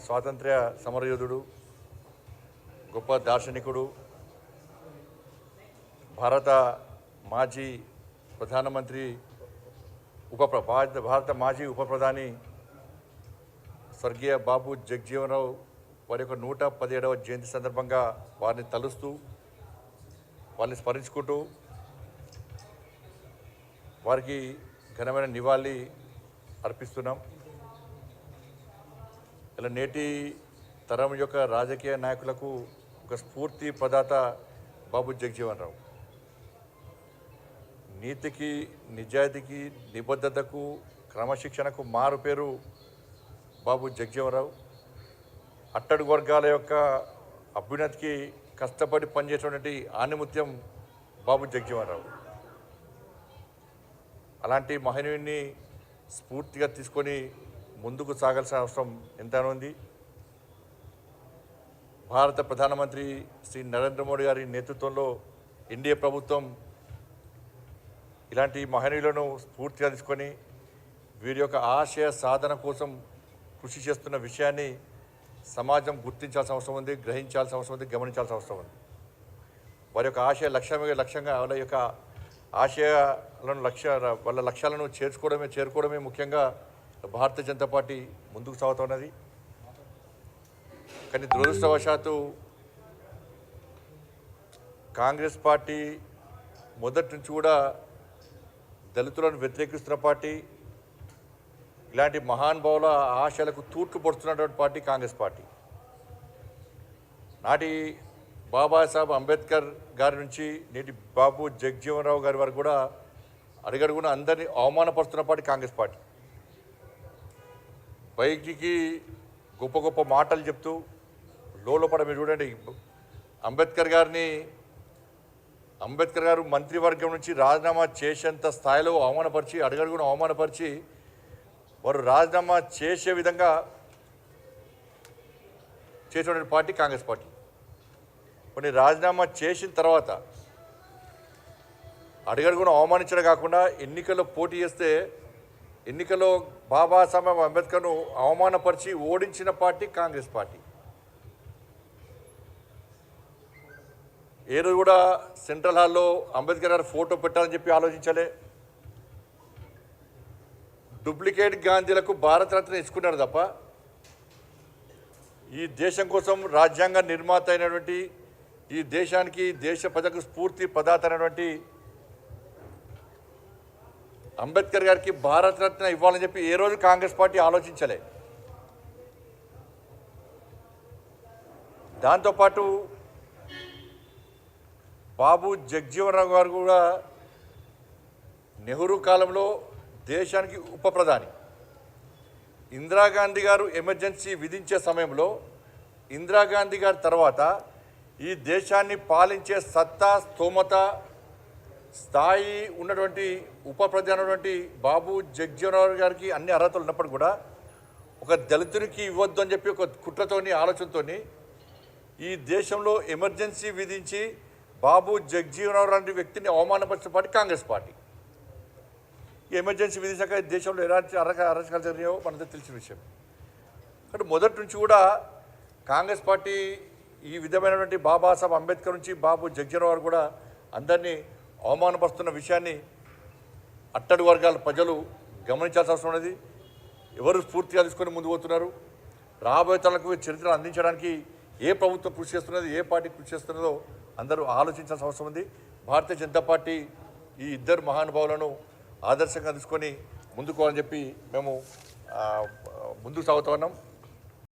స్వాతంత్ర్య సమరయోధుడు, గొప్ప దార్శనికుడు, భారత మాజీ ప్రధానమంత్రి, భారత మాజీ ఉప ప్రధాని స్వర్గీయ బాబు జగజ్జీవన్ రావు వారి యొక్క 117వ జయంతి సందర్భంగా వారిని తలుస్తూ, వారిని స్మరించుకుంటూ వారికి ఘనమైన నివాళి అర్పిస్తున్నాం. ఇలా నేటి తరం యొక్క రాజకీయ నాయకులకు ఒక స్ఫూర్తి ప్రదాత బాబు జగజ్జీవన్ రావు. నీతికి, నిజాయితీకి, నిబద్ధతకు, క్రమశిక్షణకు మారు పేరు బాబు జగజ్జీవన్ రావు. అట్టడుగు వర్గాల యొక్క అభ్యున్నతికి కష్టపడి పనిచేసేటువంటి ఆణిముత్యం బాబు జగజ్జీవన్ రావు. అలాంటి మహనీయుడిని స్ఫూర్తిగా తీసుకొని ముందుకు సాగాల్సిన అవసరం ఎంతైనా ఉంది. భారత ప్రధానమంత్రి శ్రీ నరేంద్ర మోడీ గారి నేతృత్వంలో ఎన్డీఏ ప్రభుత్వం ఇలాంటి మహనీయులను స్ఫూర్తిగా తీసుకొని వీరి యొక్క ఆశయ సాధన కోసం కృషి చేస్తున్న విషయాన్ని సమాజం గుర్తించాల్సిన అవసరం ఉంది, గ్రహించాల్సిన అవసరం ఉంది, గమనించాల్సిన అవసరం ఉంది. వారి యొక్క ఆశయ లక్ష్యంగా వాళ్ళ యొక్క ఆశయాలను వాళ్ళ లక్ష్యాలను చేరుకోవడమే ముఖ్యంగా భారతీయ జనతా పార్టీ ముందుకు సాగుతున్నది. కానీ దురదృష్టవశాత్తు కాంగ్రెస్ పార్టీ మొదటి నుంచి కూడా దళితులను వ్యతిరేకిస్తున్న పార్టీ, ఇలాంటి మహానుభావుల ఆశయాలకు తూట్లు పొడుస్తున్నటువంటి పార్టీ కాంగ్రెస్ పార్టీ. నాటి బాబాసాహెబ్ అంబేద్కర్ గారి నుంచి నేటి బాబు జగజ్జీవన్ రావు గారి వరకు కూడా అడుగడుగున అందరినీ అవమానపరుస్తున్న పార్టీ కాంగ్రెస్ పార్టీ. బయటికి గొప్ప గొప్ప మాటలు చెప్తూ లోపల మీరు చూడండి, అంబేద్కర్ గారు మంత్రివర్గం నుంచి రాజీనామా చేసేంత స్థాయిలో అడుగడుగున అవమానపరిచి వారు రాజీనామా చేసే విధంగా చేసినటువంటి పార్టీ కాంగ్రెస్ పార్టీ. కొన్ని రాజీనామా చేసిన తర్వాత అడుగడుగున అవమానించడం కాకుండా ఎన్నికల్లో పోటీ చేస్తే ఎన్నికల్లో బాబాసాహెబ్ అంబేద్కర్ను అవమానపరిచి ఓడించిన పార్టీ కాంగ్రెస్ పార్టీ. ఏ రోజు కూడా సెంట్రల్ హాల్లో అంబేద్కర్ గారు ఫోటో పెట్టాలని చెప్పి ఆలోచించలే. డూప్లికేట్ గాంధీలకు భారతరత్న ఇచ్చుకున్నారు తప్ప ఈ దేశం కోసం రాజ్యాంగ నిర్మాత అయినటువంటి, ఈ దేశానికి దేశ ప్రజలకు స్ఫూర్తి ప్రదాత అయినటువంటి అంబేద్కర్ గారికి భారతరత్న ఇవ్వాలని చెప్పి ఏ రోజు కాంగ్రెస్ పార్టీ ఆలోచించలే. దాంతోపాటు బాబు జగజ్జీవన్ రావు గారు కూడా నెహ్రూ కాలంలో దేశానికి ఉప ప్రధాని. ఇందిరాగాంధీ గారు ఎమర్జెన్సీ విధించే సమయంలో ఇందిరాగాంధీ గారి తర్వాత ఈ దేశాన్ని పాలించే సత్తా, స్తోమత, స్థాయి ఉన్నటువంటి ఉప ప్రధానటువంటి బాబు జగజ్జీవన్ రావు గారికి అన్ని అర్హతలు ఉన్నప్పుడు కూడా ఒక దళితునికి ఇవ్వద్దు అని చెప్పి ఒక కుట్రతోని, ఆలోచనతోని ఈ దేశంలో ఎమర్జెన్సీ విధించి బాబు జగజ్జీవన్ రావు లాంటి వ్యక్తిని అవమానపరిచిన పార్టీ కాంగ్రెస్ పార్టీ. ఈ ఎమర్జెన్సీ విధించాక దేశంలో ఎలాంటి అరాచకాలు జరిగాయో మనందరూ తెలిసిన విషయం. కాబట్టి మొదటి నుంచి కూడా కాంగ్రెస్ పార్టీ ఈ విధమైనటువంటి బాబాసాహెబ్ అంబేద్కర్ నుంచి బాబు జగజ్జీవన్ రావు కూడా అందరినీ అవమానపరుస్తున్న విషయాన్ని అట్టడుగు వర్గాల ప్రజలు గమనించాల్సిన అవసరం ఉన్నది. ఎవరు స్ఫూర్తిగా తీసుకొని ముందుకు పోతున్నారు, రాబోయే తరాలకు చరిత్రను అందించడానికి ఏ ప్రభుత్వం కృషి చేస్తున్నది, ఏ పార్టీ కృషి చేస్తున్నదో అందరూ ఆలోచించాల్సిన అవసరం ఉంది. భారతీయ జనతా పార్టీ ఈ ఇద్దరు మహానుభావులను ఆదర్శంగా తీసుకొని ముందుకోవాలని చెప్పి మేము ముందుకు సాగుతూ ఉన్నాం.